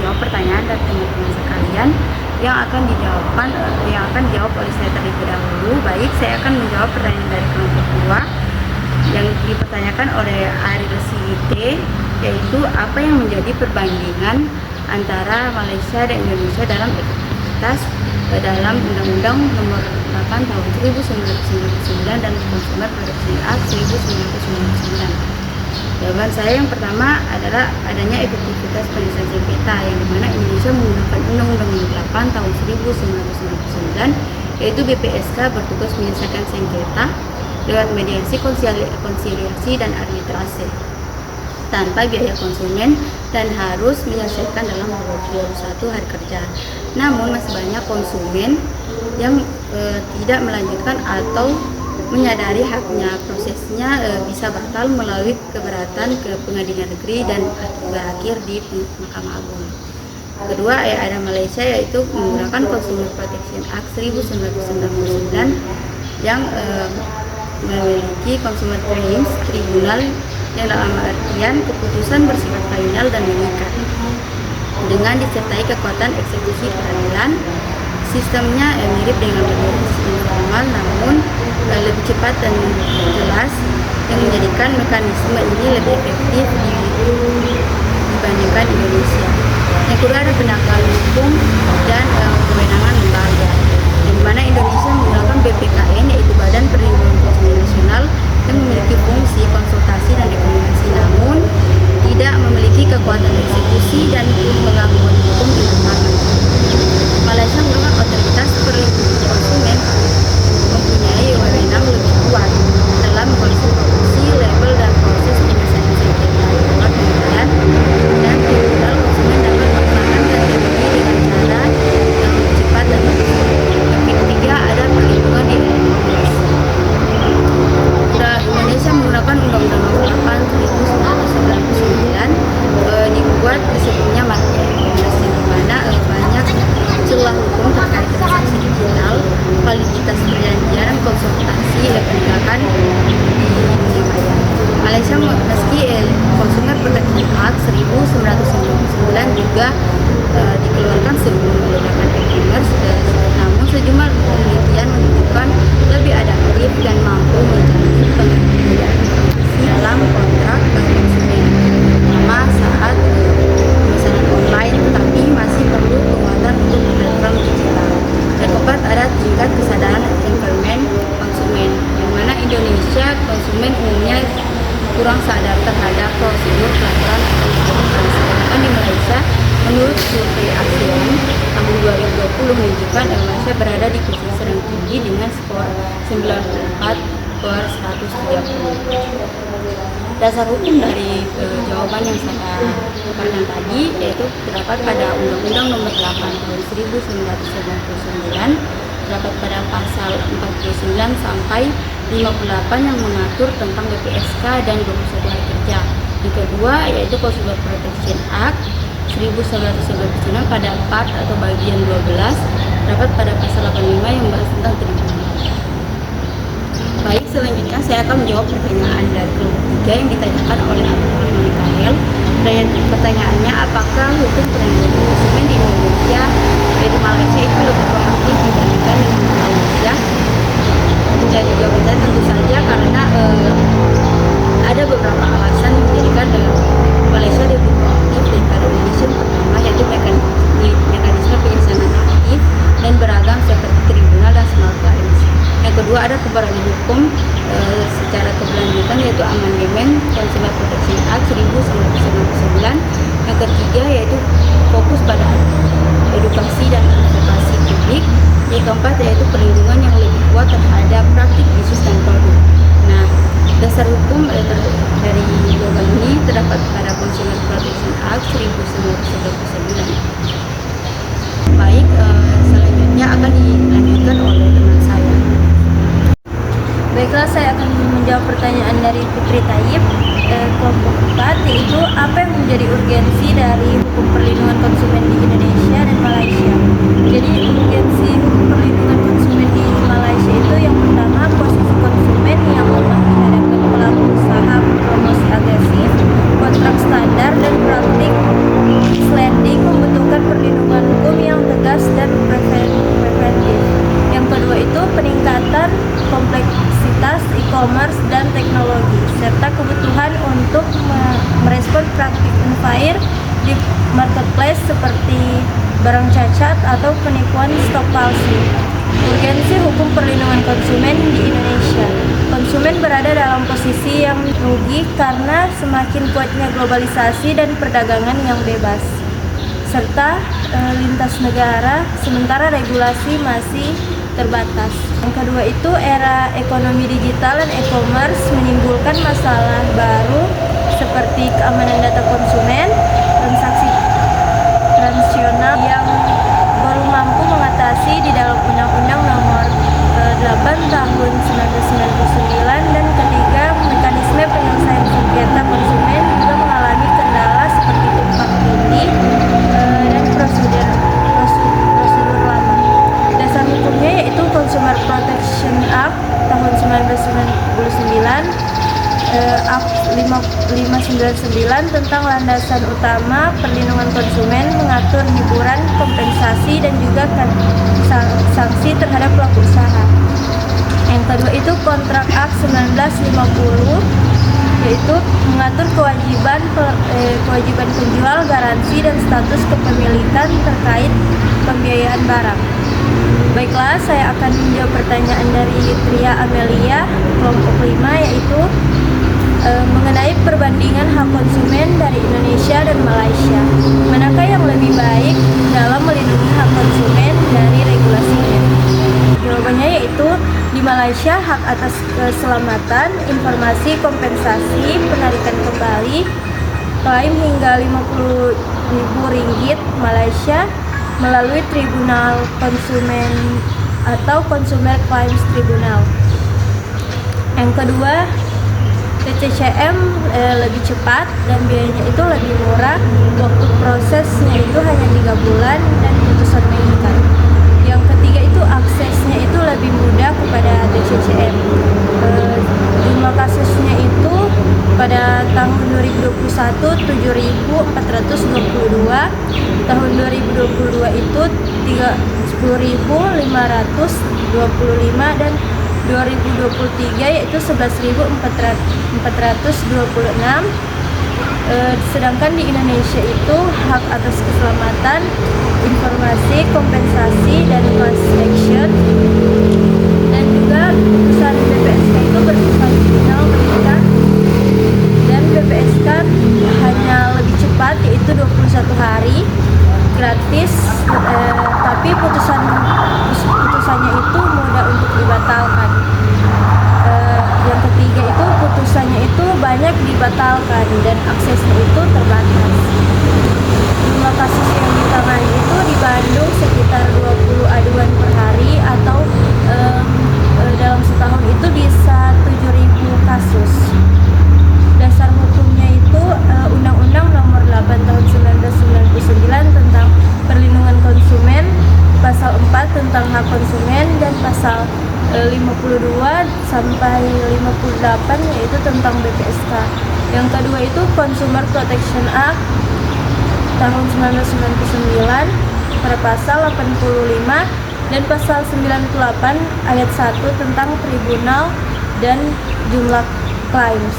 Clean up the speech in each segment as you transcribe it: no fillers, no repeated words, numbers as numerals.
menjawab pertanyaan dari teman-teman sekalian yang akan dijawab oleh saya terlebih dahulu. Baik, saya akan menjawab pertanyaan dari kelompok 2 yang dipertanyakan oleh Ariel Sigite, yaitu apa yang menjadi perbandingan antara Malaysia dan Indonesia dalam efektivitas dalam Undang-Undang Nomor 8 Tahun 1999 dan Consumer Protection Act 1999. Jawaban saya yang pertama adalah adanya efektivitas penyelesaian sengketa, yang dimana Indonesia menggunakan Undang-Undang Nomor 8 Tahun 1999, yaitu BPSK bertugas menyelesaikan sengketa lewat mediasi, konsiliasi, dan arbitrase tanpa biaya konsumen dan harus menyelesaikan dalam 21 hari kerja. Namun masih banyak konsumen yang tidak melanjutkan atau menyadari haknya. Prosesnya bisa batal melalui keberatan ke pengadilan negeri dan berakhir di Mahkamah Agung. Kedua, ada Malaysia, yaitu menggunakan Consumer Protection Act 1999 yang memiliki Consumer Claims Tribunal yang dalam artian keputusan bersifat final dan mengikat dengan disertai kekuatan eksekusi peradilan. Sistemnya mirip dengan mediasi informal, namun lebih cepat dan jelas, yang menjadikan mekanisme ini lebih efektif dibandingkan Indonesia. Yang kedua, ada penegakan hukum dan kewenangan lembaga, di mana Indonesia menggunakan BPKN, yaitu Badan Perlindungan Konsumen Nasional, yang memiliki fungsi konsultasi dan rekomendasi, namun tidak memiliki kekuatan eksekusi dan pengakuan hukum di lapangan. Malaysia menggunakan Otoritas Perlindungan Konsumen, mempunyai wewenang lebih kuat dalam konstruksi, label, dan proses penyelesaian sengketa lewat pengadilan, dan tribunal konsumen dapat melaksanakan remedi dengan cara yang lebih cepat dan lebih efektif. Yang ketiga, ada perlindungan di e-commerce. Indonesia menggunakan Undang-Undang Nomor 8 1999 dibuat sebelumnya market e-commerce, yang dimana banyak celah hukum terkait transaksi digital, validitas perjanjian, konsultasi, penegakan di dunia maya. Malaysia meski Consumer Protection Act 1999 juga dikeluarkan sebelum melegalkan e-commerce, namun sejumlah penelitian menunjukkan lebih adaptif dan mampu menjalani pengendalian informasi dalam kontrak konsumen, terutama saat pemesanan online, tetapi masih perlu penguatan untuk platform digital. Yang keempat, ada tingkat kesadaran environment konsumen, di mana Indonesia konsumen umumnya kurang sadar terhadap prosedur pelaporan atau laporan. Sedangkan di Malaysia, menurut survei ASEAN tahun 2020 menunjukkan Indonesia berada di posisi tertinggi dengan skor 94/130. Dasar hukum dari jawaban yang saya paparkan tadi, yaitu terdapat pada Undang-Undang Nomor 8 Tahun 1999, terdapat pada pasal 49 sampai 58 yang mengatur tentang BPSK dan 21 hari kerja. Yang kedua, yaitu Consumer Protection Act 1999 pada part atau bagian 12, terdapat pada pasal 85 yang membahas tentang tribunal. Baik, selanjutnya saya akan menjawab pertanyaan dari kelompok 3 yang ditanyakan oleh Abdul Mikael. Pertanyaannya, apakah hukum perlindungan konsumen di Indonesia dari Malaysia itu lebih proaktif dibandingkan dengan Malaysia? Jadi jawaban saya tentu saja, karena ada beberapa alasan yang menjadikan Malaysia lebih proaktif daripada Indonesia. Pertama, yaitu mekanisme penyelesaian aktif dan beragam seperti tribunal dan smart claims. Yang kedua, ada keberanian hukum secara keberlanjutan, yaitu amandemen Consumer Protection Act 1999. Yang ketiga, yaitu fokus seperti barang cacat atau penipuan stok palsu. Urgensi hukum perlindungan konsumen di Indonesia. Konsumen berada dalam posisi yang rugi karena semakin kuatnya globalisasi dan perdagangan yang bebas, serta lintas negara, sementara regulasi masih terbatas. Yang kedua itu era ekonomi digital dan e-commerce menimbulkan masalah baru seperti keamanan data konsumen, transaksi transaksional yang baru mampu mengatasi di dalam Undang-Undang Nomor 8 Tahun 1999, dan ketiga, mekanisme penyelesaian sengketa konsumen juga mengalami kendala seperti tumpang tindih dan prosedur lama. Dasar hukumnya yaitu Consumer Protection Act tahun 1999, Act 599 tentang landasan utama perlindungan konsumen, mengatur hiburan, kompensasi, dan juga sanksi terhadap pelaku usaha. Yang kedua itu Kontrak Act 1950, yaitu mengatur kewajiban penjual, garansi, dan status kepemilikan terkait pembiayaan barang. Baiklah, saya akan menjawab pertanyaan dari Tria Amelia, kelompok 5, yaitu mengenai perbandingan hak konsumen dari Indonesia dan Malaysia. Manakah yang lebih baik dalam melindungi hak konsumen dari regulasinya? Jawabannya yaitu di Malaysia hak atas keselamatan, informasi, kompensasi, penarikan kembali, klaim hingga Rp50.000 Malaysia melalui Tribunal Konsumen atau Consumer Claims Tribunal. Yang kedua, TCCM lebih cepat dan biayanya itu lebih murah. Waktu prosesnya itu hanya 3 bulan dan putusan mengikat. Yang ketiga itu aksesnya itu lebih mudah kepada TCCM. Jumlah kasusnya itu pada tahun 2021 7.422, tahun 2022 itu 10.525, dan 2023 yaitu 11.426. Sedangkan di Indonesia itu hak atas keselamatan, informasi, kompensasi, dan class action, dan juga putusan BPSK itu bersifat final mengikat, dan BPSK hanya lebih cepat yaitu 21 hari gratis, tapi putusannya itu mudah untuk dibatalkan. Yang ketiga itu putusannya itu banyak dibatalkan dan aksesnya itu terbatas. Jumlah kasus yang ditangani itu di Bandung sekitar 20 aduan per hari, atau dalam setahun itu bisa 7.000 kasus. Dasar hukumnya itu Undang-Undang Nomor 8 Tahun 1999 tentang perlindungan konsumen, pasal 4 tentang hak konsumen, dan pasal 52 sampai 58 yaitu tentang BPSK. Yang kedua itu Consumer Protection Act tahun 1999 pada pasal 85 dan pasal 98 ayat 1 tentang tribunal dan jumlah claims.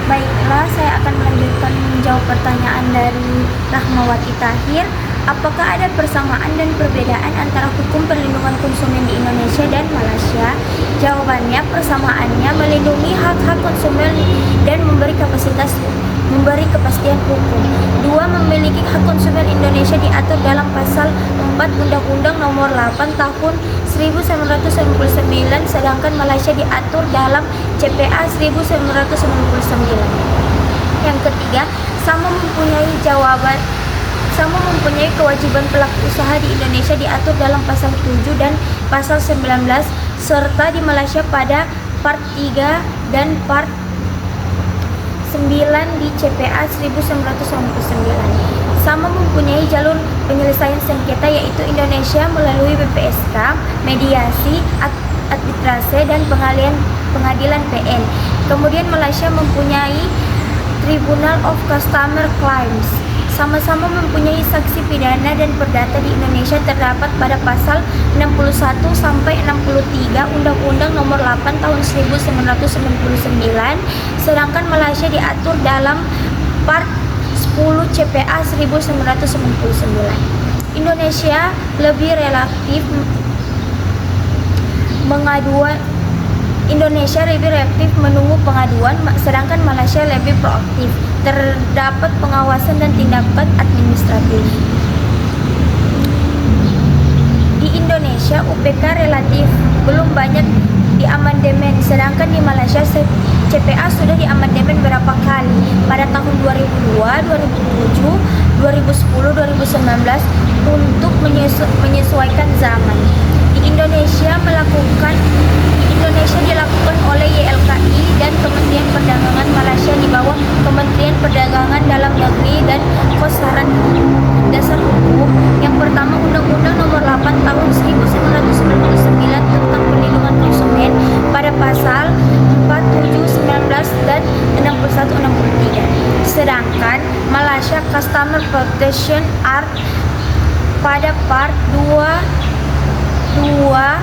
Baiklah, saya akan melanjutkan menjawab pertanyaan dari Rahmawati Tahir. Apakah ada persamaan dan perbedaan antara hukum perlindungan konsumen di Indonesia dan Malaysia? Jawabannya, persamaannya melindungi hak-hak konsumen dan memberi kepastian hukum. Dua, memiliki hak konsumen Indonesia diatur dalam pasal 4 Undang-Undang Nomor 8 Tahun 1999, sedangkan Malaysia diatur dalam CPA 1999. Yang ketiga, sama mempunyai kewajiban pelaku usaha di Indonesia diatur dalam pasal 7 dan pasal 19, serta di Malaysia pada part 3 dan part 9 di CPA 1999. Sama mempunyai jalur penyelesaian sengketa yaitu Indonesia melalui BPSK, mediasi, arbitrase, dan pengadilan PN. Kemudian Malaysia mempunyai Tribunal of Customer Claims. Sama-sama mempunyai saksi pidana dan perdata di Indonesia terdapat pada pasal 61 sampai 63 Undang-Undang Nomor 8 Tahun 1999, sedangkan Malaysia diatur dalam part 10 CPA 1999. Indonesia lebih relatif menunggu pengaduan, sedangkan Malaysia lebih proaktif. Terdapat pengawasan dan tindakan administratif. Di Indonesia, UPK relatif belum banyak diamandemen, sedangkan di Malaysia CPA sudah diamandemen berapa kali pada tahun 2002, 2007, 2010, 2019 untuk menyesuaikan zaman. Di Indonesia dilakukan oleh YLKI dan Kementerian Perdagangan Malaysia di bawah Kementerian Perdagangan Dalam Negeri dan Kosaran. Dasar hukum yang pertama, Undang-Undang Nomor 8 Tahun 1999 tentang Perlindungan Konsumen pada pasal 47, 19 dan 61-63. Sedangkan Malaysia Customer Protection Act pada part 2912.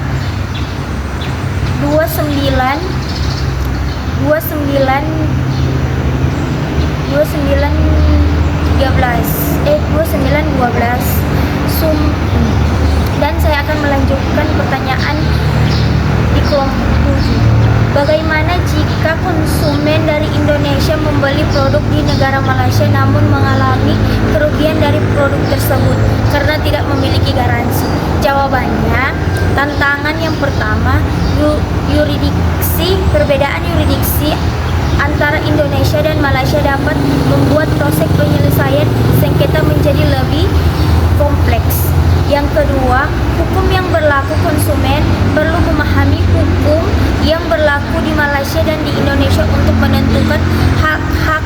Dan saya akan melanjutkan pertanyaan di kelompok 7. Bagaimana jika konsumen dari Indonesia membeli produk di negara Malaysia namun mengalami kerugian dari produk tersebut karena tidak memiliki garansi? Jawabannya, tantangan yang pertama, perbedaan yuridiksi antara Indonesia dan Malaysia dapat membuat proses penyelesaian sengketa menjadi lebih kompleks. Yang kedua, hukum yang berlaku, konsumen perlu memahami hukum yang berlaku di Malaysia dan di Indonesia untuk menentukan hak-hak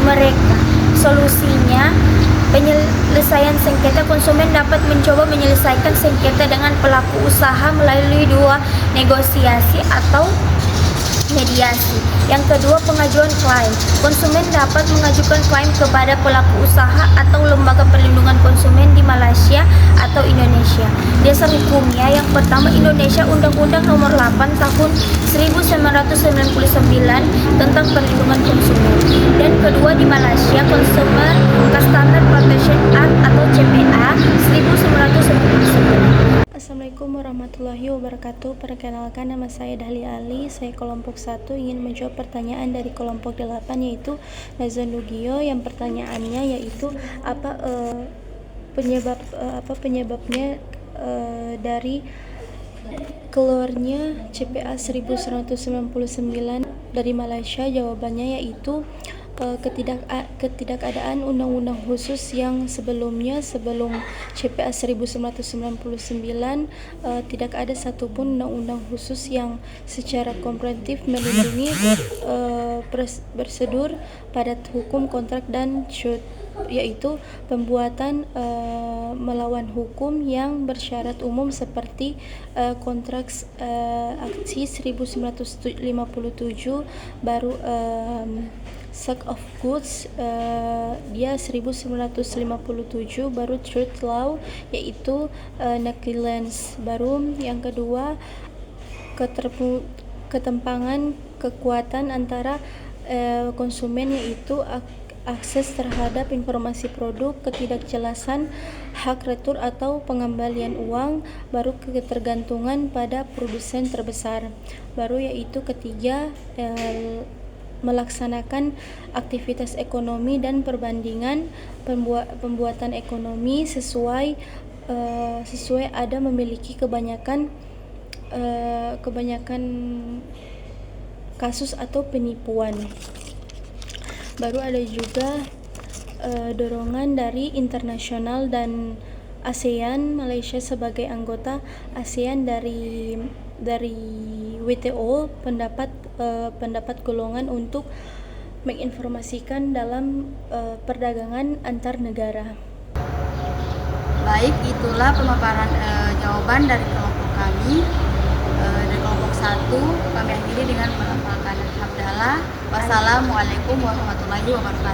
mereka. Solusinya, penyelesaian sengketa, konsumen dapat mencoba menyelesaikan sengketa dengan pelaku usaha melalui dua negosiasi atau mediasi. Yang kedua, pengajuan klaim. Konsumen dapat mengajukan klaim kepada pelaku usaha atau lembaga perlindungan konsumen di Malaysia atau Indonesia. Dasar hukumnya, yang pertama, Indonesia Undang-Undang Nomor 8 Tahun 1999 tentang Perlindungan Konsumen. Dan kedua, di Malaysia Consumer Customer Protection Act atau CPA 1999. Assalamualaikum warahmatullahi wabarakatuh. Perkenalkan, nama saya Dahlia Ali. Saya kelompok 1 ingin menjawab pertanyaan dari kelompok 8 yaitu Nazan Lugio. Yang pertanyaannya yaitu penyebabnya dari keluarnya CPA 1999 dari Malaysia. Jawabannya yaitu ketidakadaan undang-undang khusus yang sebelum CPA 1999 tidak ada satupun undang-undang khusus yang secara komprehensif melindungi prosedur pada hukum kontrak dan syut, yaitu pembuatan melawan hukum yang bersyarat umum seperti kontrak aksi 1957, baru Sale of Goods dia 1957, baru Truth Law yaitu Netherlands. Baru yang kedua, ketimpangan kekuatan antara konsumen yaitu akses terhadap informasi produk, ketidakjelasan hak retur atau pengembalian uang, baru ketergantungan pada produsen terbesar. Baru yaitu ketiga, melaksanakan aktivitas ekonomi dan perbandingan pembuatan ekonomi sesuai ada memiliki kebanyakan kasus atau penipuan. Baru ada juga dorongan dari internasional dan ASEAN. Malaysia sebagai anggota ASEAN dari WTO pendapat golongan untuk menginformasikan dalam perdagangan antar negara. Baik, itulah pemaparan jawaban dari kelompok kami. Dari kelompok 1 kami akhiri dengan melafalkan hamdalah. Wassalamualaikum warahmatullahi wabarakatuh.